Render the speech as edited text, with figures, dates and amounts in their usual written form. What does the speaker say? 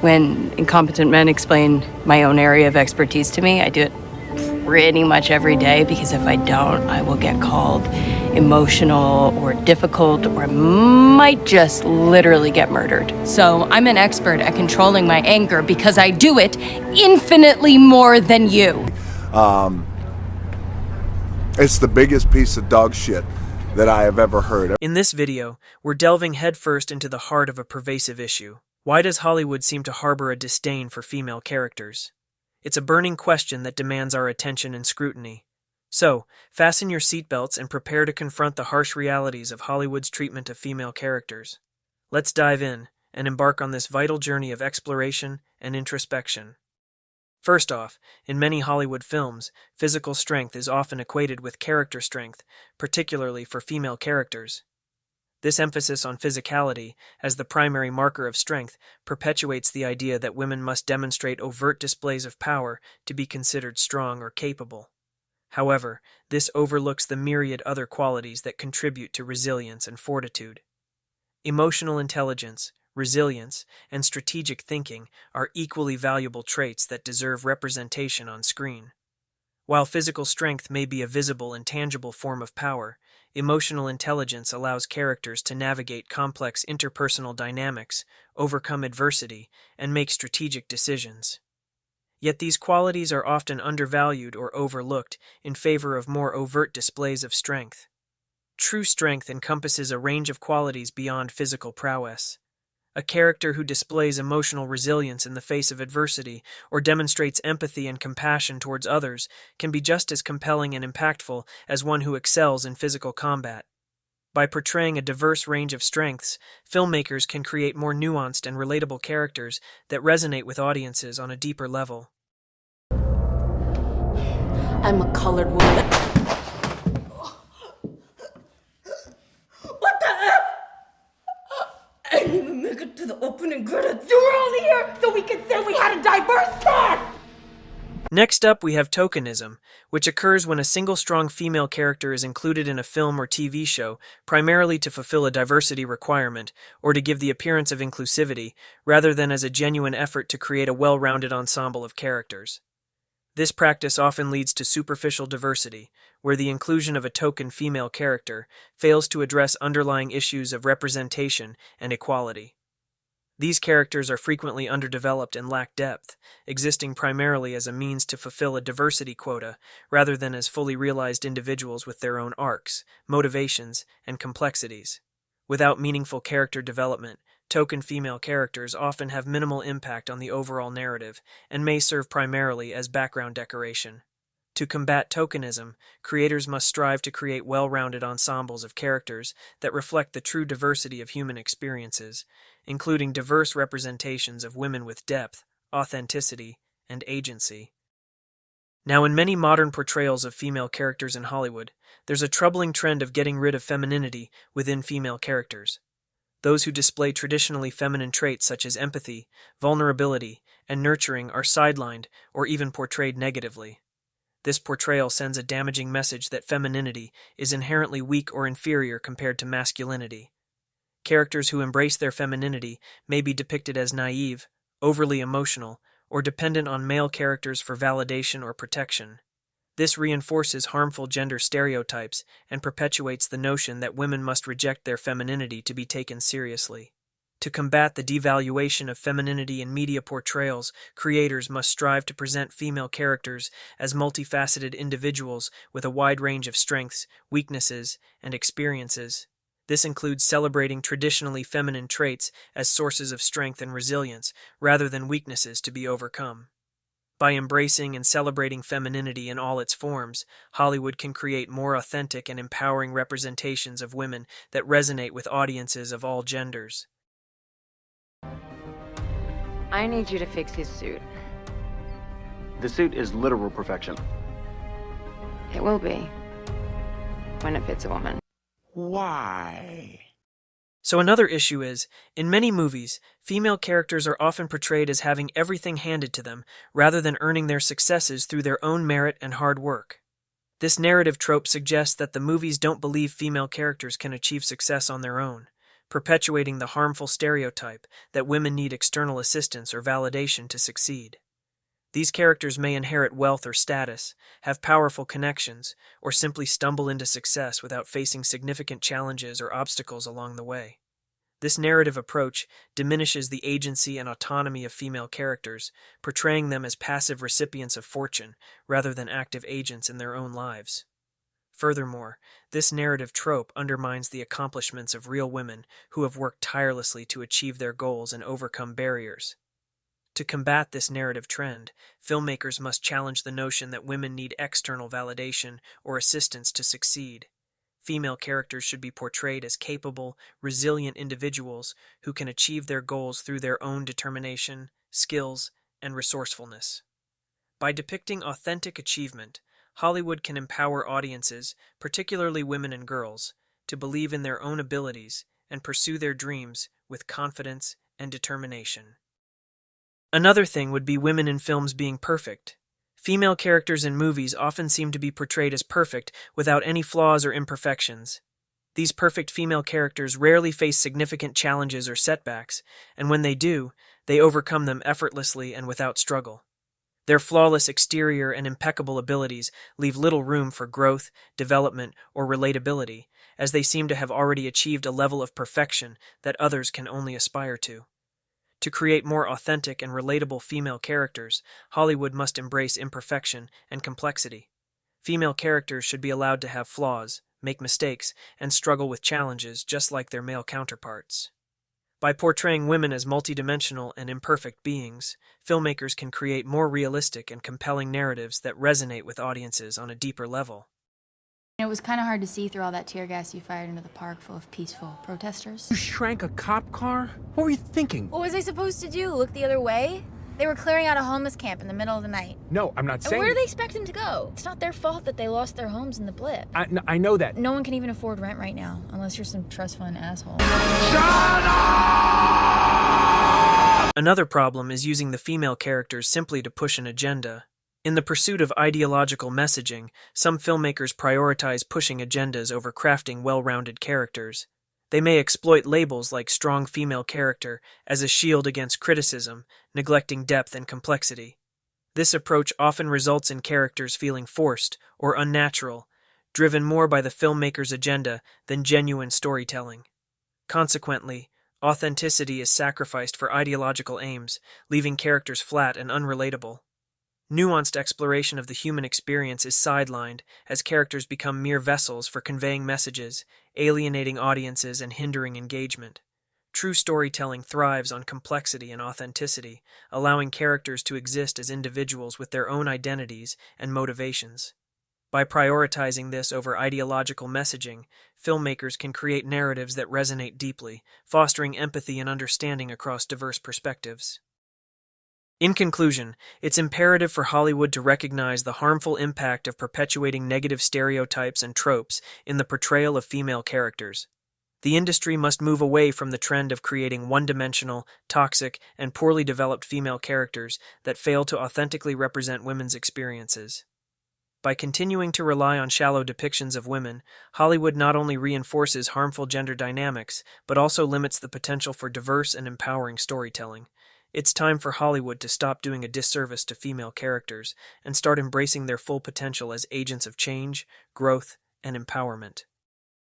When incompetent men explain my own area of expertise to me, I do it pretty much every day, because if I don't, I will get called emotional or difficult, or I might just literally get murdered. So I'm an expert at controlling my anger because I do it infinitely more than you. It's the biggest piece of dog shit that I have ever heard. In this video, we're delving headfirst into the heart of a pervasive issue. Why does Hollywood seem to harbor a disdain for female characters? It's a burning question that demands our attention and scrutiny. So, fasten your seatbelts and prepare to confront the harsh realities of Hollywood's treatment of female characters. Let's dive in and embark on this vital journey of exploration and introspection. First off, in many Hollywood films, physical strength is often equated with character strength, particularly for female characters. This emphasis on physicality as the primary marker of strength perpetuates the idea that women must demonstrate overt displays of power to be considered strong or capable. However, this overlooks the myriad other qualities that contribute to resilience and fortitude. Emotional intelligence, resilience, and strategic thinking are equally valuable traits that deserve representation on screen. While physical strength may be a visible and tangible form of power, emotional intelligence allows characters to navigate complex interpersonal dynamics, overcome adversity, and make strategic decisions. Yet these qualities are often undervalued or overlooked in favor of more overt displays of strength. True strength encompasses a range of qualities beyond physical prowess. A character who displays emotional resilience in the face of adversity or demonstrates empathy and compassion towards others can be just as compelling and impactful as one who excels in physical combat. By portraying a diverse range of strengths, filmmakers can create more nuanced and relatable characters that resonate with audiences on a deeper level. I'm a colored woman. What the F? I didn't even make it to the opening credits. You were only here so we could say we had a diverse cast! Next up, we have tokenism, which occurs when a single strong female character is included in a film or TV show, primarily to fulfill a diversity requirement or to give the appearance of inclusivity, rather than as a genuine effort to create a well-rounded ensemble of characters. This practice often leads to superficial diversity, where the inclusion of a token female character fails to address underlying issues of representation and equality. These characters are frequently underdeveloped and lack depth, existing primarily as a means to fulfill a diversity quota rather than as fully realized individuals with their own arcs, motivations, and complexities. Without meaningful character development, token female characters often have minimal impact on the overall narrative and may serve primarily as background decoration. To combat tokenism, creators must strive to create well-rounded ensembles of characters that reflect the true diversity of human experiences, including diverse representations of women with depth, authenticity, and agency. Now, in many modern portrayals of female characters in Hollywood, there's a troubling trend of getting rid of femininity within female characters. Those who display traditionally feminine traits such as empathy, vulnerability, and nurturing are sidelined or even portrayed negatively. This portrayal sends a damaging message that femininity is inherently weak or inferior compared to masculinity. Characters who embrace their femininity may be depicted as naive, overly emotional, or dependent on male characters for validation or protection. This reinforces harmful gender stereotypes and perpetuates the notion that women must reject their femininity to be taken seriously. To combat the devaluation of femininity in media portrayals, creators must strive to present female characters as multifaceted individuals with a wide range of strengths, weaknesses, and experiences. This includes celebrating traditionally feminine traits as sources of strength and resilience, rather than weaknesses to be overcome. By embracing and celebrating femininity in all its forms, Hollywood can create more authentic and empowering representations of women that resonate with audiences of all genders. I need you to fix his suit. The suit is literal perfection. It will be. When it fits a woman. Why? So another issue is, in many movies, female characters are often portrayed as having everything handed to them, rather than earning their successes through their own merit and hard work. This narrative trope suggests that the movies don't believe female characters can achieve success on their own, perpetuating the harmful stereotype that women need external assistance or validation to succeed. These characters may inherit wealth or status, have powerful connections, or simply stumble into success without facing significant challenges or obstacles along the way. This narrative approach diminishes the agency and autonomy of female characters, portraying them as passive recipients of fortune rather than active agents in their own lives. Furthermore, this narrative trope undermines the accomplishments of real women who have worked tirelessly to achieve their goals and overcome barriers. To combat this narrative trend, filmmakers must challenge the notion that women need external validation or assistance to succeed. Female characters should be portrayed as capable, resilient individuals who can achieve their goals through their own determination, skills, and resourcefulness. By depicting authentic achievement, Hollywood can empower audiences, particularly women and girls, to believe in their own abilities and pursue their dreams with confidence and determination. Another thing would be women in films being perfect. Female characters in movies often seem to be portrayed as perfect without any flaws or imperfections. These perfect female characters rarely face significant challenges or setbacks, and when they do, they overcome them effortlessly and without struggle. Their flawless exterior and impeccable abilities leave little room for growth, development, or relatability, as they seem to have already achieved a level of perfection that others can only aspire to. To create more authentic and relatable female characters, Hollywood must embrace imperfection and complexity. Female characters should be allowed to have flaws, make mistakes, and struggle with challenges just like their male counterparts. By portraying women as multidimensional and imperfect beings, filmmakers can create more realistic and compelling narratives that resonate with audiences on a deeper level. It was kind of hard to see through all that tear gas you fired into the park full of peaceful protesters. You shrank a cop car? What were you thinking? What was I supposed to do? Look the other way? They were clearing out a homeless camp in the middle of the night. No, I'm not And saying... where do they expect them to go? It's not their fault that they lost their homes in the blip. I know that. No one can even afford rent right now, unless you're some trust fund asshole. Another problem is using the female characters simply to push an agenda. In the pursuit of ideological messaging, some filmmakers prioritize pushing agendas over crafting well-rounded characters. They may exploit labels like strong female character as a shield against criticism, neglecting depth and complexity. This approach often results in characters feeling forced or unnatural, driven more by the filmmaker's agenda than genuine storytelling. Consequently, authenticity is sacrificed for ideological aims, leaving characters flat and unrelatable. Nuanced exploration of the human experience is sidelined as characters become mere vessels for conveying messages, alienating audiences and hindering engagement. True storytelling thrives on complexity and authenticity, allowing characters to exist as individuals with their own identities and motivations. By prioritizing this over ideological messaging, filmmakers can create narratives that resonate deeply, fostering empathy and understanding across diverse perspectives. In conclusion, it's imperative for Hollywood to recognize the harmful impact of perpetuating negative stereotypes and tropes in the portrayal of female characters. The industry must move away from the trend of creating one-dimensional, toxic, and poorly developed female characters that fail to authentically represent women's experiences. By continuing to rely on shallow depictions of women, Hollywood not only reinforces harmful gender dynamics, but also limits the potential for diverse and empowering storytelling. It's time for Hollywood to stop doing a disservice to female characters and start embracing their full potential as agents of change, growth, and empowerment.